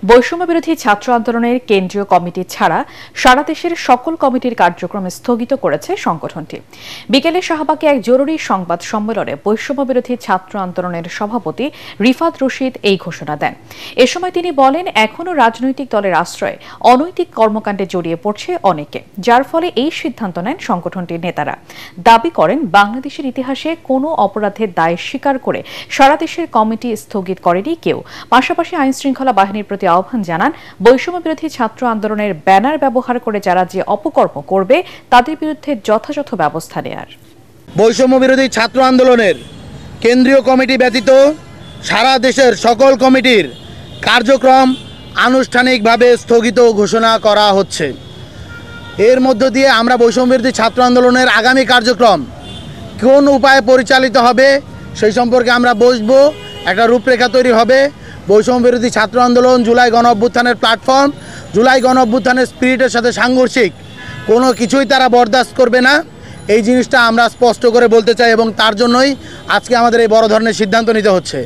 বৈষম্য বিরোধী ছাত্র আন্দোলনের কেন্দ্রীয় কমিটি ছাড়া সারা দেশের সকল কমিটির কার্যক্রম স্থগিত করেছে সংগঠনটি। বিকেলে শাহবাগে এক জরুরি সংবাদ সম্মেলনে বৈষম্য বিরোধী ছাত্র আন্দোলনের সভাপতি রিফাত রশিদ এই ঘোষণা দেন। এ সময় তিনি বলেন, এখনও রাজনৈতিক দলের আশ্রয়ে অনৈতিক কর্মকাণ্ডে জড়িয়ে পড়ছে অনেকে, যার ফলে এই সিদ্ধান্ত নেন সংগঠনটির নেতারা। দাবি করেন, বাংলাদেশের ইতিহাসে কোনো অপরাধের দায় স্বীকার করে সারা দেশের কমিটি স্থগিত করেনি কেউ। পাশাপাশি আইনশৃঙ্খলা বাহিনীর প্রতি আহ্বান জানান, বৈষম্য বিরোধী ছাত্র আন্দোলনের ব্যানার ব্যবহার করে যারা যে অপকর্ম করবে তাদের বিরুদ্ধে যথাযথ ব্যবস্থা নেয়ার। বৈষম্য বিরোধী ছাত্র আন্দোলনের কেন্দ্রীয় কমিটি ব্যতীত সারা দেশের সকল কমিটির কার্যক্রম আনুষ্ঠানিকভাবে স্থগিত ঘোষণা করা হচ্ছে। এর মধ্য দিয়ে আমরা বৈষম্য বিরোধী ছাত্র আন্দোলনের আগামী কার্যক্রম কোন উপায়ে পরিচালিত হবে সেই সম্পর্কে আমরা বসবো, একটা রূপরেখা তৈরি হবে। বৈষম্য বিরোধী ছাত্র আন্দোলন জুলাই গণ অভ্যুত্থানের প্ল্যাটফর্ম, জুলাই গণ অভ্যুত্থানের স্পিরিটের সাথে সাংঘর্ষিক কোনো কিছুই তারা বরদাস্ত করবে না, এই জিনিসটা আমরা স্পষ্ট করে বলতে চাই এবং তার জন্যই আজকে আমাদের এই বড় ধরনের সিদ্ধান্ত নিতে হচ্ছে।